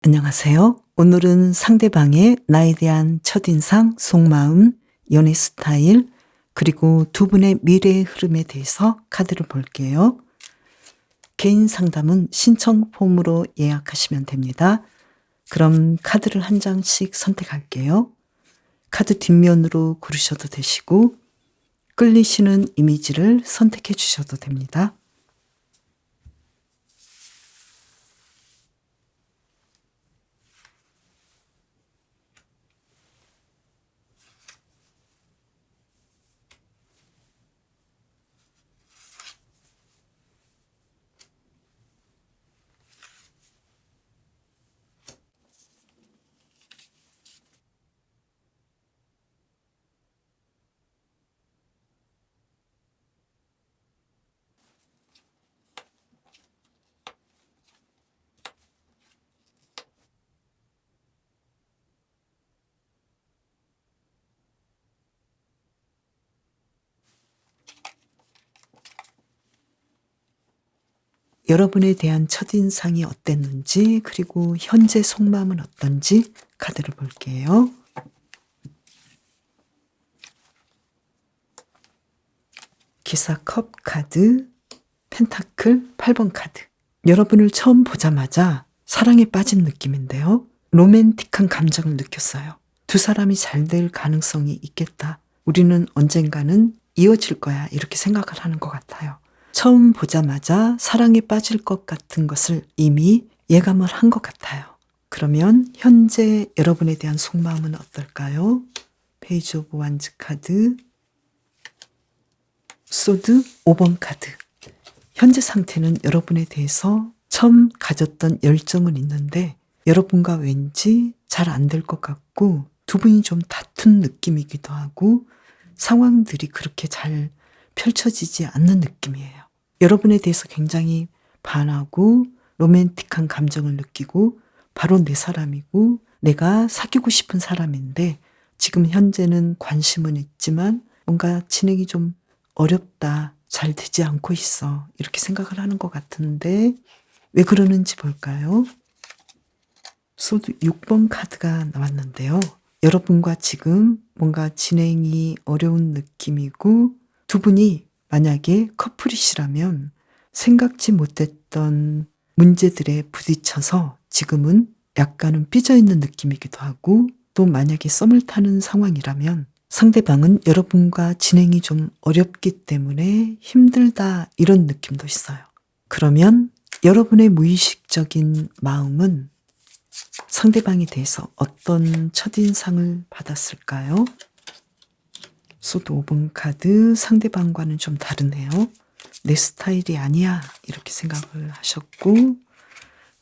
안녕하세요. 오늘은 상대방의 나에 대한 첫인상, 속마음, 연애 스타일, 그리고 두 분의 미래의 흐름에 대해서 카드를 볼게요. 개인 상담은 신청 폼으로 예약하시면 됩니다. 그럼 카드를 한 장씩 선택할게요. 카드 뒷면으로 고르셔도 되시고 끌리시는 이미지를 선택해 주셔도 됩니다. 여러분에 대한 첫인상이 어땠는지, 그리고 현재 속마음은 어떤지 카드를 볼게요. 기사 컵 카드, 펜타클 8번 카드. 여러분을 처음 보자마자 사랑에 빠진 느낌인데요. 로맨틱한 감정을 느꼈어요. 두 사람이 잘 될 가능성이 있겠다. 우리는 언젠가는 이어질 거야. 이렇게 생각을 하는 것 같아요. 처음 보자마자 사랑에 빠질 것 같은 것을 이미 예감을 한 것 같아요. 그러면 현재 여러분에 대한 속마음은 어떨까요? 페이지 오브 완즈 카드, 소드 5번 카드. 현재 상태는 여러분에 대해서 처음 가졌던 열정은 있는데 여러분과 왠지 잘 안 될 것 같고 두 분이 좀 다툰 느낌이기도 하고 상황들이 그렇게 잘 펼쳐지지 않는 느낌이에요. 여러분에 대해서 굉장히 반하고 로맨틱한 감정을 느끼고 바로 내 사람이고 내가 사귀고 싶은 사람인데 지금 현재는 관심은 있지만 뭔가 진행이 좀 어렵다. 잘 되지 않고 있어. 이렇게 생각을 하는 것 같은데 왜 그러는지 볼까요? 소드 6번 카드가 나왔는데요. 여러분과 지금 뭔가 진행이 어려운 느낌이고 두 분이 만약에 커플이시라면 생각지 못했던 문제들에 부딪혀서 지금은 약간은 삐져있는 느낌이기도 하고 또 만약에 썸을 타는 상황이라면 상대방은 여러분과 진행이 좀 어렵기 때문에 힘들다 이런 느낌도 있어요. 그러면 여러분의 무의식적인 마음은 상대방에 대해서 어떤 첫인상을 받았을까요? 소드 5번 카드, 상대방과는 좀 다르네요. 내 스타일이 아니야 이렇게 생각을 하셨고,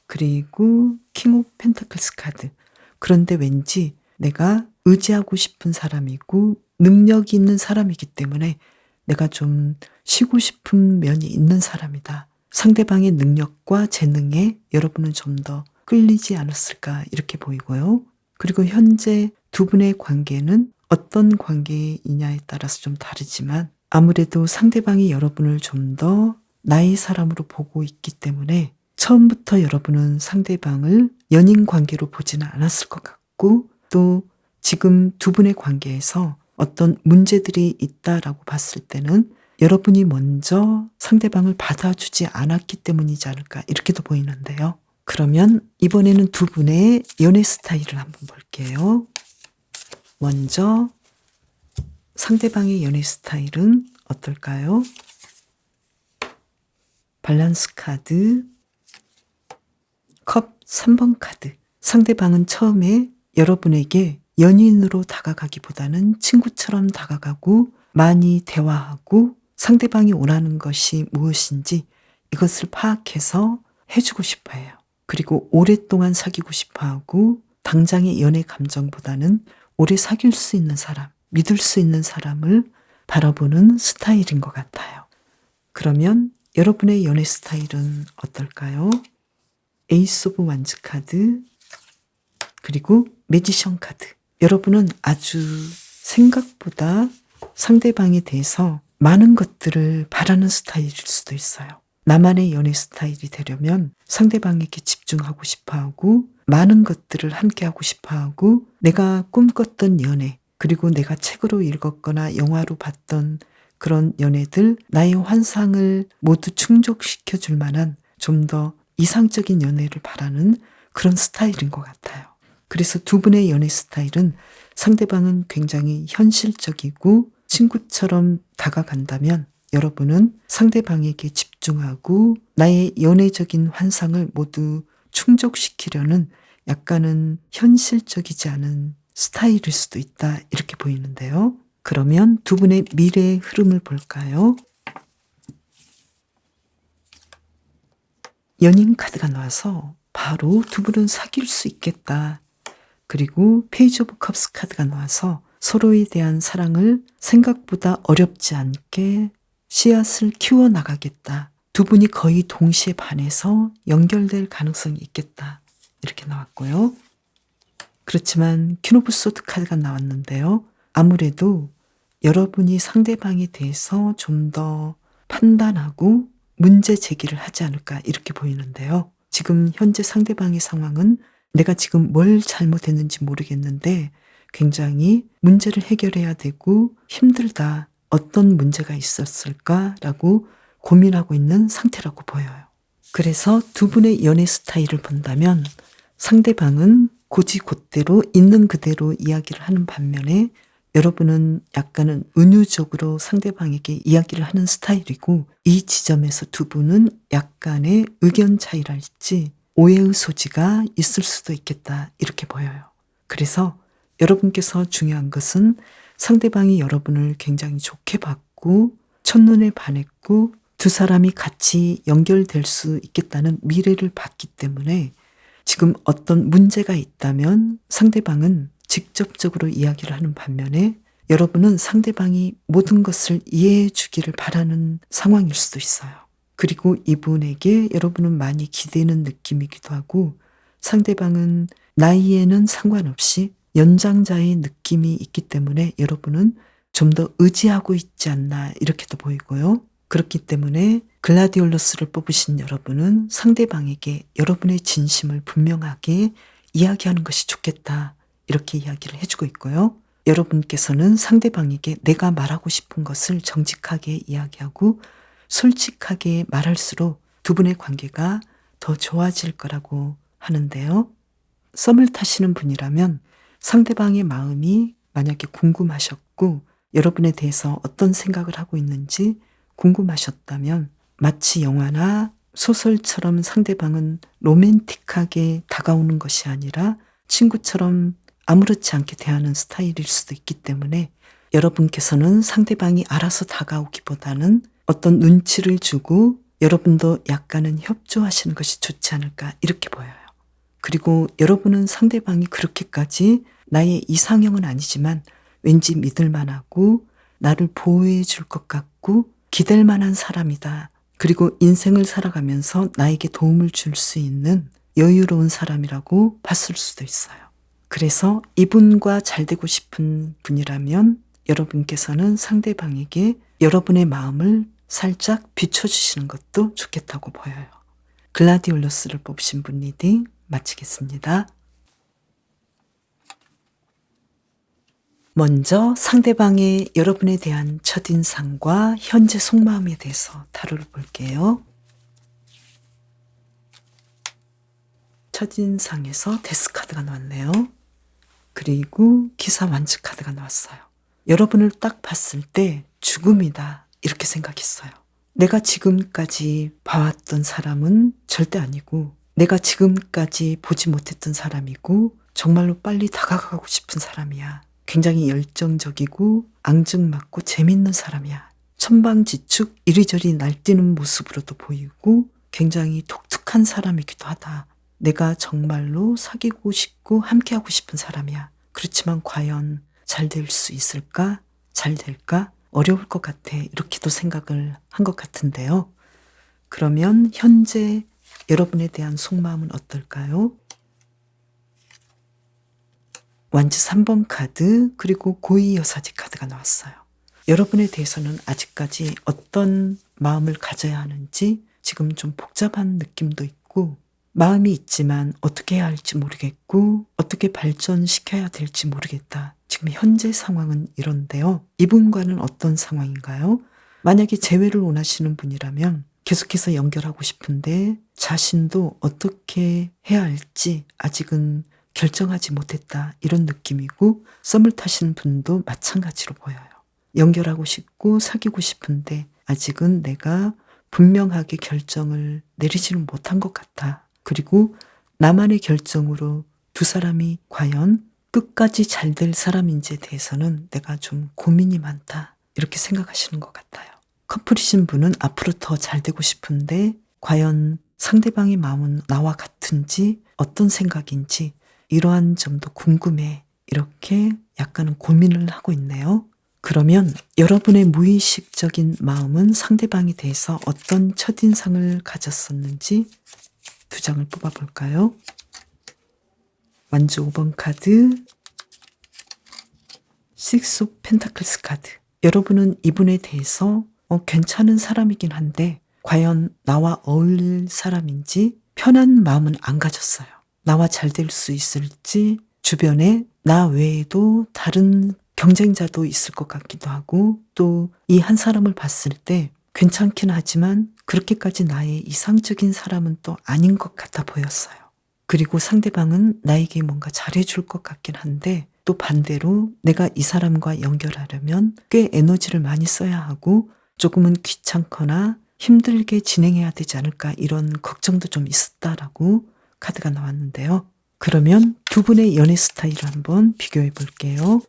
그리고 킹 오브 펜타클스 카드. 그런데 왠지 내가 의지하고 싶은 사람이고 능력이 있는 사람이기 때문에 내가 좀 쉬고 싶은 면이 있는 사람이다. 상대방의 능력과 재능에 여러분은 좀 더 끌리지 않았을까 이렇게 보이고요. 그리고 현재 두 분의 관계는 어떤 관계이냐에 따라서 좀 다르지만 아무래도 상대방이 여러분을 좀 더 나의 사람으로 보고 있기 때문에 처음부터 여러분은 상대방을 연인 관계로 보지는 않았을 것 같고 또 지금 두 분의 관계에서 어떤 문제들이 있다라고 봤을 때는 여러분이 먼저 상대방을 받아주지 않았기 때문이지 않을까 이렇게도 보이는데요. 그러면 이번에는 두 분의 연애 스타일을 한번 볼게요. 먼저 상대방의 연애 스타일은 어떨까요? 밸런스 카드, 컵 3번 카드. 상대방은 처음에 여러분에게 연인으로 다가가기보다는 친구처럼 다가가고 많이 대화하고 상대방이 원하는 것이 무엇인지 이것을 파악해서 해주고 싶어 해요. 그리고 오랫동안 사귀고 싶어 하고 당장의 연애 감정보다는 오래 사귈 수 있는 사람, 믿을 수 있는 사람을 바라보는 스타일인 것 같아요. 그러면 여러분의 연애 스타일은 어떨까요? 에이스 오브 완즈 카드, 그리고 매지션 카드. 여러분은 아주 생각보다 상대방에 대해서 많은 것들을 바라는 스타일일 수도 있어요. 나만의 연애 스타일이 되려면 상대방에게 집중하고 싶어하고 많은 것들을 함께하고 싶어하고 내가 꿈꿨던 연애, 그리고 내가 책으로 읽었거나 영화로 봤던 그런 연애들, 나의 환상을 모두 충족시켜 줄 만한 좀 더 이상적인 연애를 바라는 그런 스타일인 것 같아요. 그래서 두 분의 연애 스타일은 상대방은 굉장히 현실적이고 친구처럼 다가간다면 여러분은 상대방에게 집중하고 나의 연애적인 환상을 모두 충족시키려는 약간은 현실적이지 않은 스타일일 수도 있다, 이렇게 보이는데요. 그러면 두 분의 미래의 흐름을 볼까요? 연인 카드가 나와서 바로 두 분은 사귈 수 있겠다. 그리고 페이지 오브 컵스 카드가 나와서 서로에 대한 사랑을 생각보다 어렵지 않게 씨앗을 키워나가겠다. 두 분이 거의 동시에 반해서 연결될 가능성이 있겠다. 이렇게 나왔고요. 그렇지만 퀸 오브 소드 카드가 나왔는데요. 아무래도 여러분이 상대방에 대해서 좀 더 판단하고 문제 제기를 하지 않을까, 이렇게 보이는데요. 지금 현재 상대방의 상황은 내가 지금 뭘 잘못했는지 모르겠는데 굉장히 문제를 해결해야 되고 힘들다. 어떤 문제가 있었을까라고 고민하고 있는 상태라고 보여요. 그래서 두 분의 연애 스타일을 본다면 상대방은 곧이곧대로 있는 그대로 이야기를 하는 반면에 여러분은 약간은 은유적으로 상대방에게 이야기를 하는 스타일이고, 이 지점에서 두 분은 약간의 의견 차이랄지 오해의 소지가 있을 수도 있겠다, 이렇게 보여요. 그래서 여러분께서 중요한 것은 상대방이 여러분을 굉장히 좋게 봤고 첫눈에 반했고 두 사람이 같이 연결될 수 있겠다는 미래를 봤기 때문에 지금 어떤 문제가 있다면 상대방은 직접적으로 이야기를 하는 반면에 여러분은 상대방이 모든 것을 이해해 주기를 바라는 상황일 수도 있어요. 그리고 이분에게 여러분은 많이 기대는 느낌이기도 하고 상대방은 나이에는 상관없이 연장자의 느낌이 있기 때문에 여러분은 좀 더 의지하고 있지 않나, 이렇게도 보이고요. 그렇기 때문에 글라디올러스를 뽑으신 여러분은 상대방에게 여러분의 진심을 분명하게 이야기하는 것이 좋겠다, 이렇게 이야기를 해주고 있고요. 여러분께서는 상대방에게 내가 말하고 싶은 것을 정직하게 이야기하고 솔직하게 말할수록 두 분의 관계가 더 좋아질 거라고 하는데요. 썸을 타시는 분이라면 상대방의 마음이 만약에 궁금하셨고 여러분에 대해서 어떤 생각을 하고 있는지 궁금하셨다면 마치 영화나 소설처럼 상대방은 로맨틱하게 다가오는 것이 아니라 친구처럼 아무렇지 않게 대하는 스타일일 수도 있기 때문에 여러분께서는 상대방이 알아서 다가오기보다는 어떤 눈치를 주고 여러분도 약간은 협조하시는 것이 좋지 않을까, 이렇게 보여요. 그리고 여러분은 상대방이 그렇게까지 나의 이상형은 아니지만 왠지 믿을 만하고 나를 보호해 줄 것 같고 기댈 만한 사람이다. 그리고 인생을 살아가면서 나에게 도움을 줄 수 있는 여유로운 사람이라고 봤을 수도 있어요. 그래서 이분과 잘 되고 싶은 분이라면 여러분께서는 상대방에게 여러분의 마음을 살짝 비춰주시는 것도 좋겠다고 보여요. 글라디올러스를 뽑으신 분 리딩 마치겠습니다. 먼저 상대방의 여러분에 대한 첫인상과 현재 속마음에 대해서 타로를 볼게요. 첫인상에서 데스 카드가 나왔네요. 그리고 기사 완즈 카드가 나왔어요. 여러분을 딱 봤을 때 죽음이다, 이렇게 생각했어요. 내가 지금까지 봐왔던 사람은 절대 아니고 내가 지금까지 보지 못했던 사람이고 정말로 빨리 다가가고 싶은 사람이야. 굉장히 열정적이고 앙증맞고 재밌는 사람이야. 천방지축 이리저리 날뛰는 모습으로도 보이고 굉장히 독특한 사람이기도 하다. 내가 정말로 사귀고 싶고 함께하고 싶은 사람이야. 그렇지만 과연 잘 될 수 있을까? 잘 될까? 어려울 것 같아. 이렇게도 생각을 한 것 같은데요. 그러면 현재 여러분에 대한 속마음은 어떨까요? 완즈 3번 카드, 그리고 고이 여사지 카드가 나왔어요. 여러분에 대해서는 아직까지 어떤 마음을 가져야 하는지 지금 좀 복잡한 느낌도 있고 마음이 있지만 어떻게 해야 할지 모르겠고 어떻게 발전시켜야 될지 모르겠다. 지금 현재 상황은 이런데요. 이분과는 어떤 상황인가요? 만약에 재회를 원하시는 분이라면 계속해서 연결하고 싶은데 자신도 어떻게 해야 할지 아직은 결정하지 못했다. 이런 느낌이고, 썸을 타시는 분도 마찬가지로 보여요. 연결하고 싶고 사귀고 싶은데 아직은 내가 분명하게 결정을 내리지는 못한 것 같아. 그리고 나만의 결정으로 두 사람이 과연 끝까지 잘 될 사람인지에 대해서는 내가 좀 고민이 많다. 이렇게 생각하시는 것 같아요. 커플이신 분은 앞으로 더 잘 되고 싶은데 과연 상대방의 마음은 나와 같은지 어떤 생각인지 이러한 점도 궁금해. 이렇게 약간은 고민을 하고 있네요. 그러면 여러분의 무의식적인 마음은 상대방에 대해서 어떤 첫인상을 가졌었는지 두 장을 뽑아볼까요? 완주 5번 카드, 식스 오브 펜타클스 카드. 여러분은 이분에 대해서 괜찮은 사람이긴 한데 과연 나와 어울릴 사람인지 편한 마음은 안 가졌어요. 나와 잘 될 수 있을지, 주변에 나 외에도 다른 경쟁자도 있을 것 같기도 하고, 또 이 한 사람을 봤을 때 괜찮긴 하지만 그렇게까지 나의 이상적인 사람은 또 아닌 것 같아 보였어요. 그리고 상대방은 나에게 뭔가 잘해줄 것 같긴 한데 또 반대로 내가 이 사람과 연결하려면 꽤 에너지를 많이 써야 하고 조금은 귀찮거나 힘들게 진행해야 되지 않을까, 이런 걱정도 좀 있었다라고 카드가 나왔는데요. 그러면 두 분의 연애 스타일을 한번 비교해 볼게요.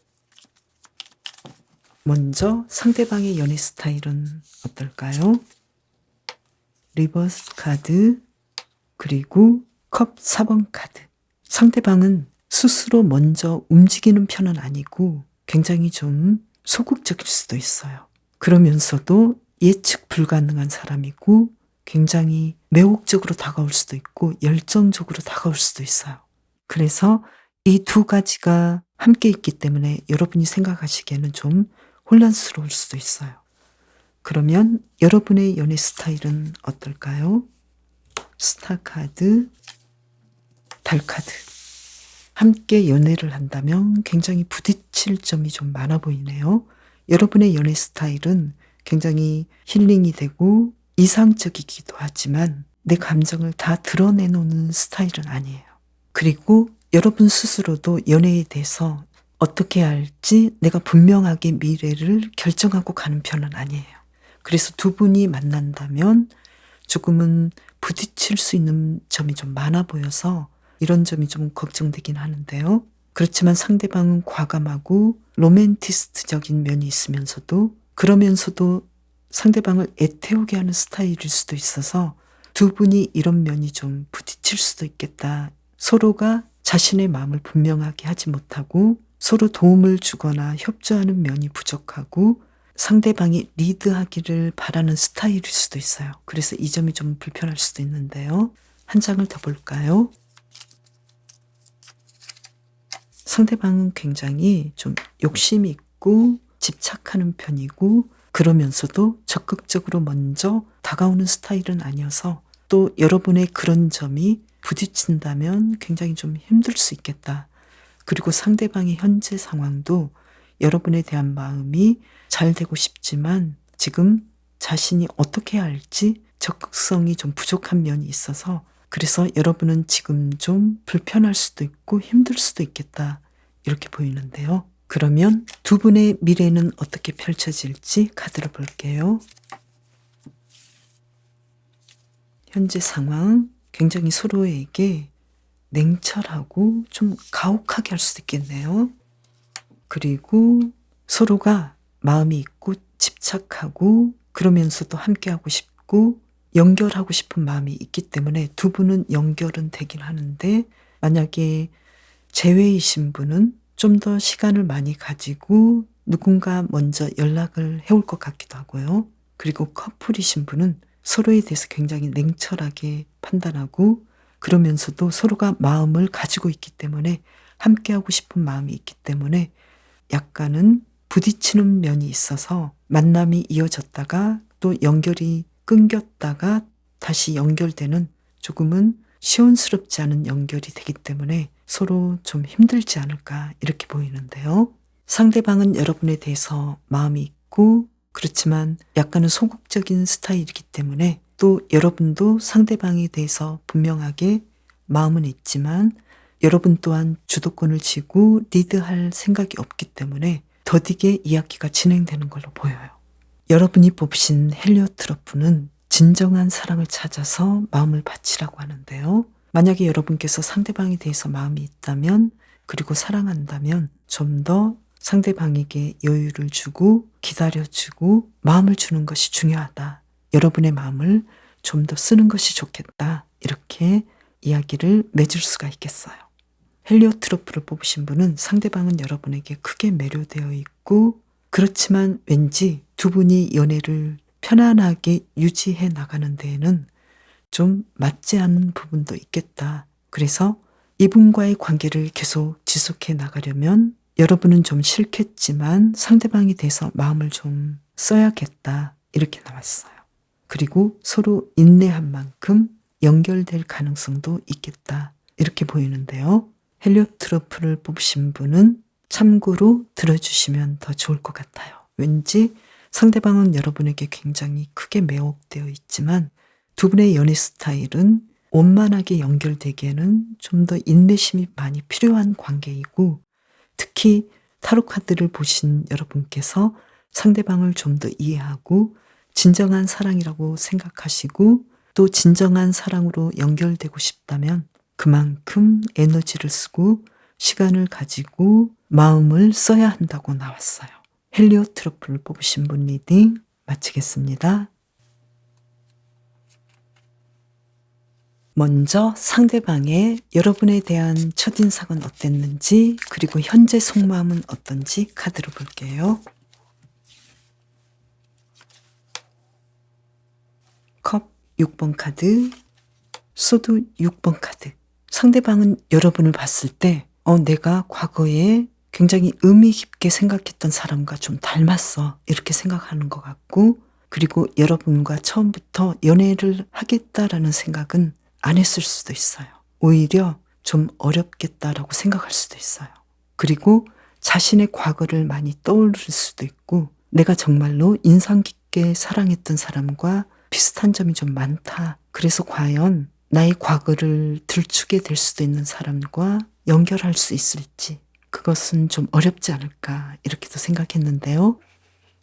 먼저 상대방의 연애 스타일은 어떨까요? 리버스 카드, 그리고 컵 4번 카드. 상대방은 스스로 먼저 움직이는 편은 아니고 굉장히 좀 소극적일 수도 있어요. 그러면서도 예측 불가능한 사람이고 굉장히 매혹적으로 다가올 수도 있고 열정적으로 다가올 수도 있어요. 그래서 이 두 가지가 함께 있기 때문에 여러분이 생각하시기에는 좀 혼란스러울 수도 있어요. 그러면 여러분의 연애 스타일은 어떨까요? 스타 카드, 달 카드. 함께 연애를 한다면 굉장히 부딪힐 점이 좀 많아 보이네요. 여러분의 연애 스타일은 굉장히 힐링이 되고 이상적이기도 하지만 내 감정을 다 드러내놓는 스타일은 아니에요. 그리고 여러분 스스로도 연애에 대해서 어떻게 해야 할지 내가 분명하게 미래를 결정하고 가는 편은 아니에요. 그래서 두 분이 만난다면 조금은 부딪힐 수 있는 점이 좀 많아 보여서 이런 점이 좀 걱정되긴 하는데요. 그렇지만 상대방은 과감하고 로맨티스트적인 면이 있으면서도, 그러면서도 상대방을 애태우게 하는 스타일일 수도 있어서 두 분이 이런 면이 좀 부딪힐 수도 있겠다. 서로가 자신의 마음을 분명하게 하지 못하고 서로 도움을 주거나 협조하는 면이 부족하고 상대방이 리드하기를 바라는 스타일일 수도 있어요. 그래서 이 점이 좀 불편할 수도 있는데요. 한 장을 더 볼까요? 상대방은 굉장히 좀 욕심이 있고 집착하는 편이고 그러면서도 적극적으로 먼저 다가오는 스타일은 아니어서 또 여러분의 그런 점이 부딪힌다면 굉장히 좀 힘들 수 있겠다. 그리고 상대방의 현재 상황도 여러분에 대한 마음이 잘 되고 싶지만 지금 자신이 어떻게 해야 할지 적극성이 좀 부족한 면이 있어서 그래서 여러분은 지금 좀 불편할 수도 있고 힘들 수도 있겠다. 이렇게 보이는데요. 그러면 두 분의 미래는 어떻게 펼쳐질지 카드를 볼게요. 현재 상황, 굉장히 서로에게 냉철하고 좀 가혹하게 할 수도 있겠네요. 그리고 서로가 마음이 있고 집착하고 그러면서도 함께하고 싶고 연결하고 싶은 마음이 있기 때문에 두 분은 연결은 되긴 하는데 만약에 재회이신 분은 좀 더 시간을 많이 가지고 누군가 먼저 연락을 해올 것 같기도 하고요. 그리고 커플이신 분은 서로에 대해서 굉장히 냉철하게 판단하고 그러면서도 서로가 마음을 가지고 있기 때문에 함께하고 싶은 마음이 있기 때문에 약간은 부딪히는 면이 있어서 만남이 이어졌다가 또 연결이 끊겼다가 다시 연결되는 조금은 시원스럽지 않은 연결이 되기 때문에 서로 좀 힘들지 않을까 이렇게 보이는데요. 상대방은 여러분에 대해서 마음이 있고 그렇지만 약간은 소극적인 스타일이기 때문에 또 여러분도 상대방에 대해서 분명하게 마음은 있지만 여러분 또한 주도권을 쥐고 리드할 생각이 없기 때문에 더디게 이야기가 진행되는 걸로 보여요. 여러분이 뽑으신 헬리오트로프는 진정한 사랑을 찾아서 마음을 바치라고 하는데요. 만약에 여러분께서 상대방에 대해서 마음이 있다면 그리고 사랑한다면 좀 더 상대방에게 여유를 주고 기다려주고 마음을 주는 것이 중요하다. 여러분의 마음을 좀 더 쓰는 것이 좋겠다. 이렇게 이야기를 맺을 수가 있겠어요. 헬리오트로프를 뽑으신 분은 상대방은 여러분에게 크게 매료되어 있고 그렇지만 왠지 두 분이 연애를 편안하게 유지해 나가는 데에는 좀 맞지 않는 부분도 있겠다. 그래서 이분과의 관계를 계속 지속해 나가려면 여러분은 좀 싫겠지만 상대방에 대해서 마음을 좀 써야겠다. 이렇게 나왔어요. 그리고 서로 인내한 만큼 연결될 가능성도 있겠다. 이렇게 보이는데요. 헬리오트로프를 뽑으신 분은 참고로 들어주시면 더 좋을 것 같아요. 왠지 상대방은 여러분에게 굉장히 크게 매혹되어 있지만 두 분의 연애 스타일은 원만하게 연결되기에는 좀 더 인내심이 많이 필요한 관계이고 특히 타로 카드를 보신 여러분께서 상대방을 좀 더 이해하고 진정한 사랑이라고 생각하시고 또 진정한 사랑으로 연결되고 싶다면 그만큼 에너지를 쓰고 시간을 가지고 마음을 써야 한다고 나왔어요. 헬리오트로프를 뽑으신 분 리딩 마치겠습니다. 먼저 상대방의 여러분에 대한 첫인상은 어땠는지 그리고 현재 속마음은 어떤지 카드로 볼게요. 컵 6번 카드, 소드 6번 카드. 상대방은 여러분을 봤을 때 내가 과거에 굉장히 의미 깊게 생각했던 사람과 좀 닮았어. 이렇게 생각하는 것 같고 그리고 여러분과 처음부터 연애를 하겠다라는 생각은 안 했을 수도 있어요. 오히려 좀 어렵겠다라고 생각할 수도 있어요. 그리고 자신의 과거를 많이 떠올릴 수도 있고 내가 정말로 인상 깊게 사랑했던 사람과 비슷한 점이 좀 많다. 그래서 과연 나의 과거를 들추게 될 수도 있는 사람과 연결할 수 있을지 그것은 좀 어렵지 않을까 이렇게도 생각했는데요.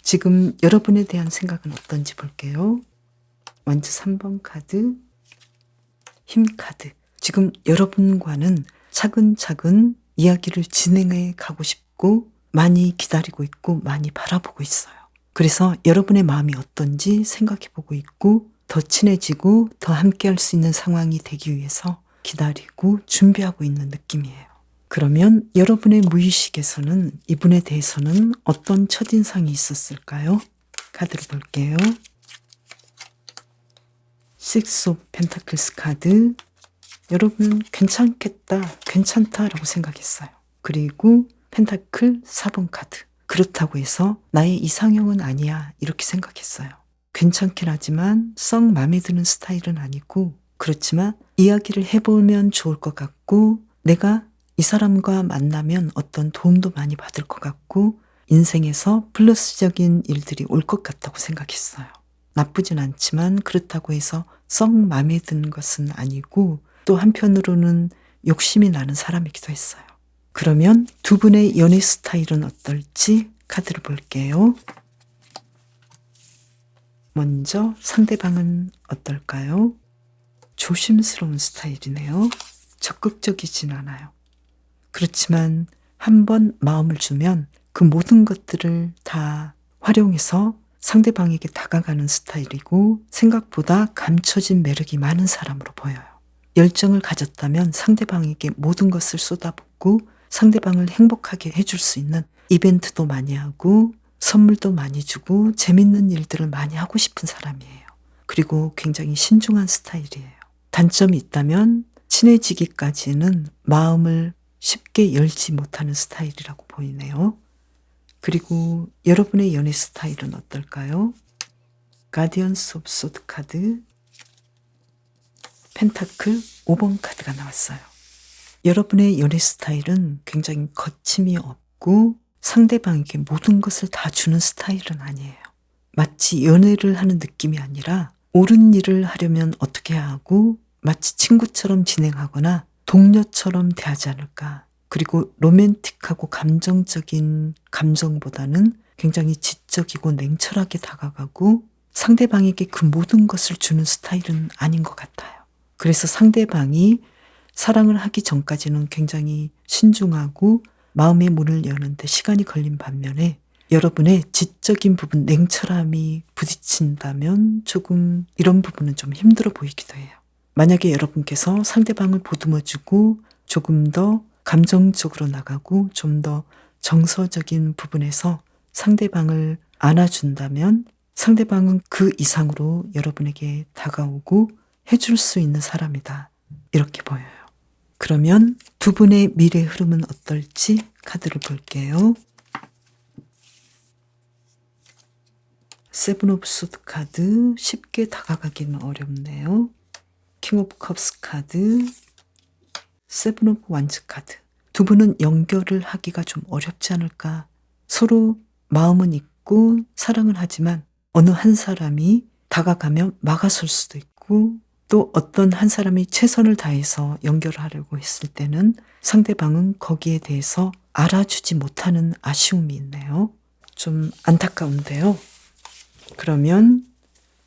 지금 여러분에 대한 생각은 어떤지 볼게요. 먼저 3번 카드, 힘 카드. 지금 여러분과는 차근차근 이야기를 진행해 가고 싶고 많이 기다리고 있고 많이 바라보고 있어요. 그래서 여러분의 마음이 어떤지 생각해 보고 있고 더 친해지고 더 함께 할 수 있는 상황이 되기 위해서 기다리고 준비하고 있는 느낌이에요. 그러면 여러분의 무의식에서는 이분에 대해서는 어떤 첫인상이 있었을까요? 카드를 볼게요. Six of Pentacles 카드. 여러분 괜찮겠다, 괜찮다라고 생각했어요. 그리고 펜타클 4번 카드. 그렇다고 해서 나의 이상형은 아니야 이렇게 생각했어요. 괜찮긴 하지만 썩 마음에 드는 스타일은 아니고 그렇지만 이야기를 해보면 좋을 것 같고 내가 이 사람과 만나면 어떤 도움도 많이 받을 것 같고 인생에서 플러스적인 일들이 올 것 같다고 생각했어요. 나쁘진 않지만 그렇다고 해서 썩 마음에 드는 것은 아니고 또 한편으로는 욕심이 나는 사람이기도 했어요. 그러면 두 분의 연애 스타일은 어떨지 카드를 볼게요. 먼저 상대방은 어떨까요? 조심스러운 스타일이네요. 적극적이진 않아요. 그렇지만 한번 마음을 주면 그 모든 것들을 다 활용해서 상대방에게 다가가는 스타일이고 생각보다 감춰진 매력이 많은 사람으로 보여요. 열정을 가졌다면 상대방에게 모든 것을 쏟아붓고 상대방을 행복하게 해줄 수 있는 이벤트도 많이 하고 선물도 많이 주고 재밌는 일들을 많이 하고 싶은 사람이에요. 그리고 굉장히 신중한 스타일이에요. 단점이 있다면 친해지기까지는 마음을 쉽게 열지 못하는 스타일이라고 보이네요. 그리고 여러분의 연애 스타일은 어떨까요? 가디언스 오브 소드 카드, 펜타클 5번 카드가 나왔어요. 여러분의 연애 스타일은 굉장히 거침이 없고 상대방에게 모든 것을 다 주는 스타일은 아니에요. 마치 연애를 하는 느낌이 아니라 옳은 일을 하려면 어떻게 해야 하고 마치 친구처럼 진행하거나 동료처럼 대하지 않을까. 그리고 로맨틱하고 감정적인 감정보다는 굉장히 지적이고 냉철하게 다가가고 상대방에게 그 모든 것을 주는 스타일은 아닌 것 같아요. 그래서 상대방이 사랑을 하기 전까지는 굉장히 신중하고 마음의 문을 여는데 시간이 걸린 반면에 여러분의 지적인 부분, 냉철함이 부딪힌다면 조금 이런 부분은 좀 힘들어 보이기도 해요. 만약에 여러분께서 상대방을 보듬어주고 조금 더 감정적으로 나가고 좀 더 정서적인 부분에서 상대방을 안아준다면 상대방은 그 이상으로 여러분에게 다가오고 해줄 수 있는 사람이다. 이렇게 보여요. 그러면 두 분의 미래 흐름은 어떨지 카드를 볼게요. 세븐 오브 소드 카드, 쉽게 다가가기는 어렵네요. 킹 오브 컵스 카드, 세븐 오브 완즈 카드. 두 분은 연결을 하기가 좀 어렵지 않을까. 서로 마음은 있고 사랑을 하지만 어느 한 사람이 다가가면 막아설 수도 있고 또 어떤 한 사람이 최선을 다해서 연결을 하려고 했을 때는 상대방은 거기에 대해서 알아주지 못하는 아쉬움이 있네요. 좀 안타까운데요. 그러면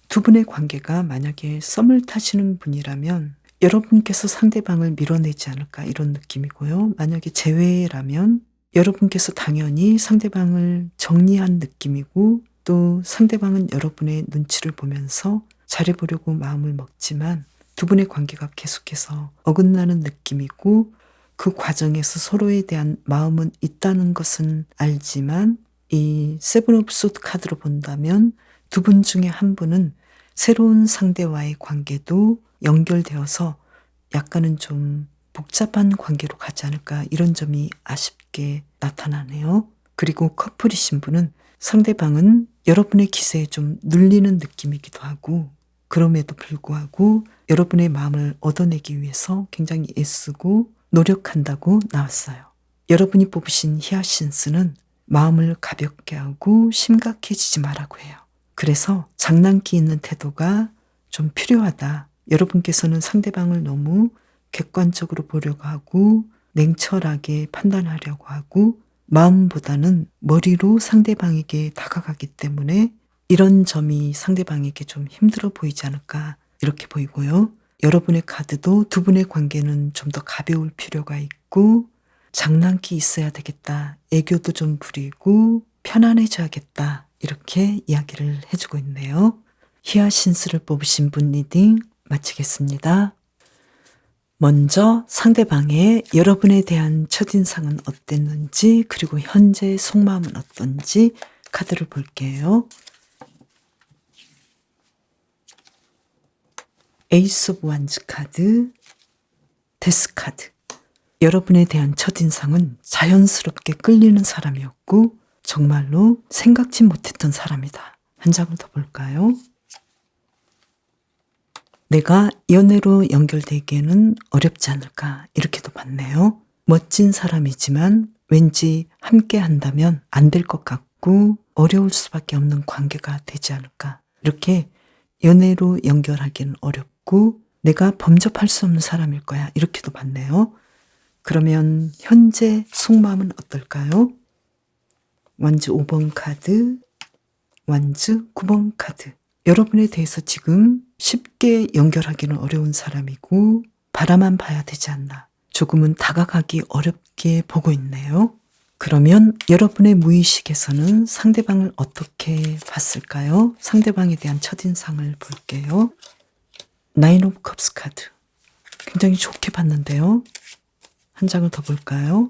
두 분의 관계가 만약에 썸을 타시는 분이라면 여러분께서 상대방을 밀어내지 않을까 이런 느낌이고요. 만약에 재회라면 여러분께서 당연히 상대방을 정리한 느낌이고 또 상대방은 여러분의 눈치를 보면서 잘해보려고 마음을 먹지만 두 분의 관계가 계속해서 어긋나는 느낌이고 그 과정에서 서로에 대한 마음은 있다는 것은 알지만 이 세븐 오브 소드 카드로 본다면 두 분 중에 한 분은 새로운 상대와의 관계도 연결되어서 약간은 좀 복잡한 관계로 가지 않을까 이런 점이 아쉽게 나타나네요. 그리고 커플이신 분은 상대방은 여러분의 기세에 좀 눌리는 느낌이기도 하고 그럼에도 불구하고 여러분의 마음을 얻어내기 위해서 굉장히 애쓰고 노력한다고 나왔어요. 여러분이 뽑으신 히아신스는 마음을 가볍게 하고 심각해지지 말라고 해요. 그래서 장난기 있는 태도가 좀 필요하다. 여러분께서는 상대방을 너무 객관적으로 보려고 하고 냉철하게 판단하려고 하고 마음보다는 머리로 상대방에게 다가가기 때문에 이런 점이 상대방에게 좀 힘들어 보이지 않을까 이렇게 보이고요. 여러분의 카드도 두 분의 관계는 좀 더 가벼울 필요가 있고 장난기 있어야 되겠다. 애교도 좀 부리고 편안해져야겠다. 이렇게 이야기를 해주고 있네요. 히아신스를 뽑으신 분 리딩 마치겠습니다. 먼저 상대방의 여러분에 대한 첫인상은 어땠는지 그리고 현재 속마음은 어떤지 카드를 볼게요. 에이스 오브 완즈 카드, 데스 카드. 여러분에 대한 첫인상은 자연스럽게 끌리는 사람이었고 정말로 생각지 못했던 사람이다. 한 장을 더 볼까요? 내가 연애로 연결되기에는 어렵지 않을까 이렇게도 봤네요. 멋진 사람이지만 왠지 함께 한다면 안 될 것 같고 어려울 수밖에 없는 관계가 되지 않을까. 이렇게 연애로 연결하기는 어렵고 내가 범접할 수 없는 사람일 거야. 이렇게도 봤네요. 그러면 현재 속마음은 어떨까요? 완즈 5번 카드, 완즈 9번 카드. 여러분에 대해서 지금 쉽게 연결하기는 어려운 사람이고 바라만 봐야 되지 않나. 조금은 다가가기 어렵게 보고 있네요. 그러면 여러분의 무의식에서는 상대방을 어떻게 봤을까요? 상대방에 대한 첫인상을 볼게요. 나인 오브 컵스 카드. 굉장히 좋게 봤는데요. 한 장을 더 볼까요?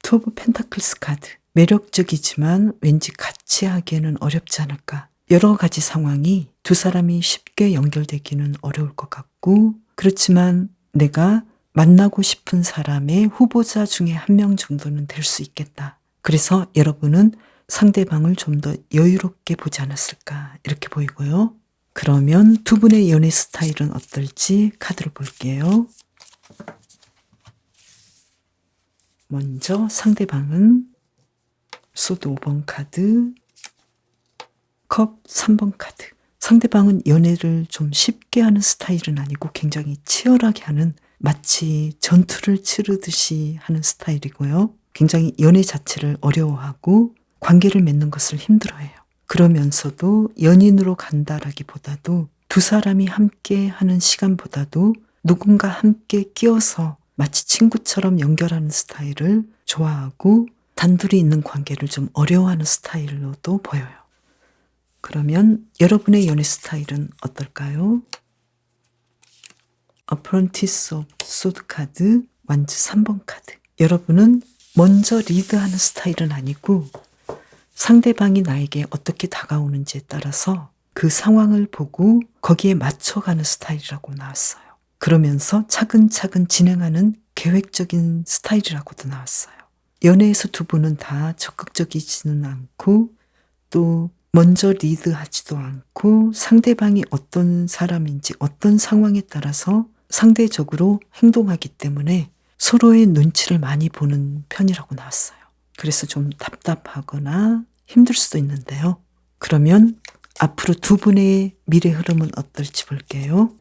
투 오브 펜타클스 카드. 매력적이지만 왠지 같이 하기에는 어렵지 않을까. 여러 가지 상황이 두 사람이 쉽게 연결되기는 어려울 것 같고 그렇지만 내가 만나고 싶은 사람의 후보자 중에 한 명 정도는 될 수 있겠다. 그래서 여러분은 상대방을 좀 더 여유롭게 보지 않았을까 이렇게 보이고요. 그러면 두 분의 연애 스타일은 어떨지 카드를 볼게요. 먼저 상대방은 소드 5번 카드, 컵 3번 카드. 상대방은 연애를 좀 쉽게 하는 스타일은 아니고 굉장히 치열하게 하는, 마치 전투를 치르듯이 하는 스타일이고요. 굉장히 연애 자체를 어려워하고 관계를 맺는 것을 힘들어해요. 그러면서도 연인으로 간다라기보다도 두 사람이 함께 하는 시간보다도 누군가 함께 끼어서 마치 친구처럼 연결하는 스타일을 좋아하고 단둘이 있는 관계를 좀 어려워하는 스타일로도 보여요. 그러면 여러분의 연애 스타일은 어떨까요? 어프런티스 오브 소드 카드, 완즈 3번 카드. 여러분은 먼저 리드하는 스타일은 아니고 상대방이 나에게 어떻게 다가오는지에 따라서 그 상황을 보고 거기에 맞춰가는 스타일이라고 나왔어요. 그러면서 차근차근 진행하는 계획적인 스타일이라고도 나왔어요. 연애에서 두 분은 다 적극적이지는 않고 또 먼저 리드하지도 않고 상대방이 어떤 사람인지 어떤 상황에 따라서 상대적으로 행동하기 때문에 서로의 눈치를 많이 보는 편이라고 나왔어요. 그래서 좀 답답하거나 힘들 수도 있는데요. 그러면 앞으로 두 분의 미래 흐름은 어떨지 볼게요.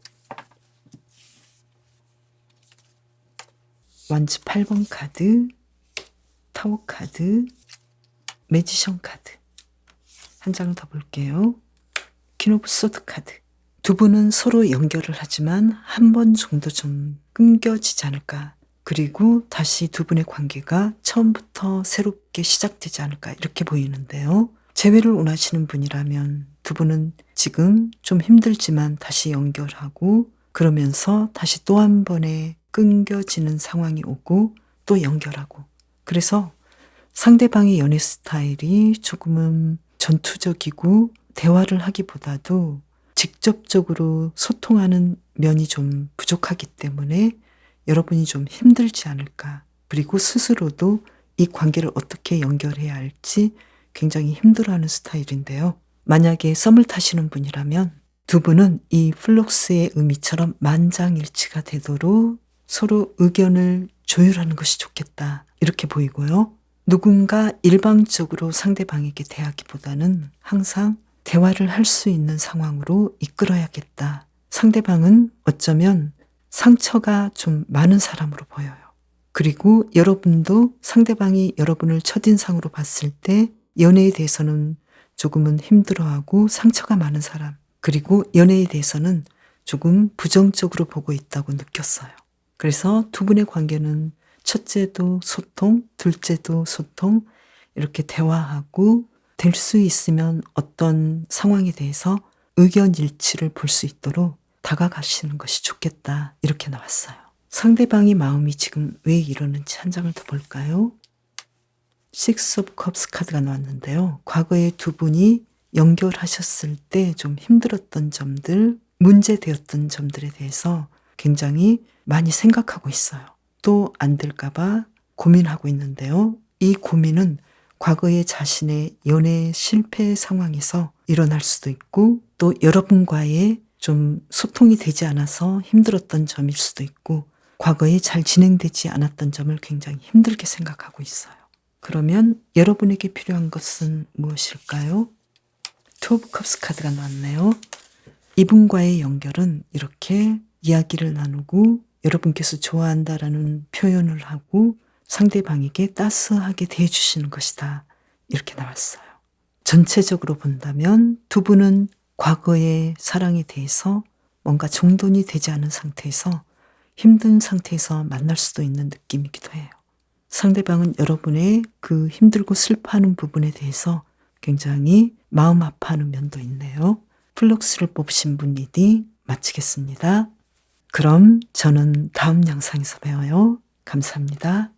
완즈 8번 카드, 타워 카드, 매지션 카드. 한 장 더 볼게요. 퀸 오브 소드 카드. 두 분은 서로 연결을 하지만 한 번 정도 좀 끊겨지지 않을까. 그리고 다시 두 분의 관계가 처음부터 새롭게 시작되지 않을까 이렇게 보이는데요. 재회를 원하시는 분이라면 두 분은 지금 좀 힘들지만 다시 연결하고 그러면서 다시 또 한 번의 끊겨지는 상황이 오고 또 연결하고, 그래서 상대방의 연애 스타일이 조금은 전투적이고 대화를 하기보다도 직접적으로 소통하는 면이 좀 부족하기 때문에 여러분이 좀 힘들지 않을까. 그리고 스스로도 이 관계를 어떻게 연결해야 할지 굉장히 힘들어하는 스타일인데요. 만약에 썸을 타시는 분이라면 두 분은 이 플럭스의 의미처럼 만장일치가 되도록 서로 의견을 조율하는 것이 좋겠다 이렇게 보이고요. 누군가 일방적으로 상대방에게 대하기보다는 항상 대화를 할 수 있는 상황으로 이끌어야겠다. 상대방은 어쩌면 상처가 좀 많은 사람으로 보여요. 그리고 여러분도 상대방이 여러분을 첫인상으로 봤을 때 연애에 대해서는 조금은 힘들어하고 상처가 많은 사람, 그리고 연애에 대해서는 조금 부정적으로 보고 있다고 느꼈어요. 그래서 두 분의 관계는 첫째도 소통, 둘째도 소통, 이렇게 대화하고 될 수 있으면 어떤 상황에 대해서 의견 일치를 볼 수 있도록 다가가시는 것이 좋겠다 이렇게 나왔어요. 상대방의 마음이 지금 왜 이러는지 한 장을 더 볼까요? 식스 오브 컵스 카드가 나왔는데요. 과거에 두 분이 연결하셨을 때 좀 힘들었던 점들, 문제되었던 점들에 대해서 굉장히 많이 생각하고 있어요. 또 안 될까봐 고민하고 있는데요. 이 고민은 과거의 자신의 연애 실패 상황에서 일어날 수도 있고 또 여러분과의 좀 소통이 되지 않아서 힘들었던 점일 수도 있고 과거에 잘 진행되지 않았던 점을 굉장히 힘들게 생각하고 있어요. 그러면 여러분에게 필요한 것은 무엇일까요? 투 오브 컵스 카드가 나왔네요. 이분과의 연결은 이렇게 이야기를 나누고 여러분께서 좋아한다라는 표현을 하고 상대방에게 따스하게 대해주시는 것이다 이렇게 나왔어요. 전체적으로 본다면 두 분은 과거의 사랑에 대해서 뭔가 정돈이 되지 않은 상태에서 힘든 상태에서 만날 수도 있는 느낌이기도 해요. 상대방은 여러분의 그 힘들고 슬퍼하는 부분에 대해서 굉장히 마음 아파하는 면도 있네요. 플럭스를 뽑으신 분 리딩 마치겠습니다. 그럼 저는 다음 영상에서 봬요. 감사합니다.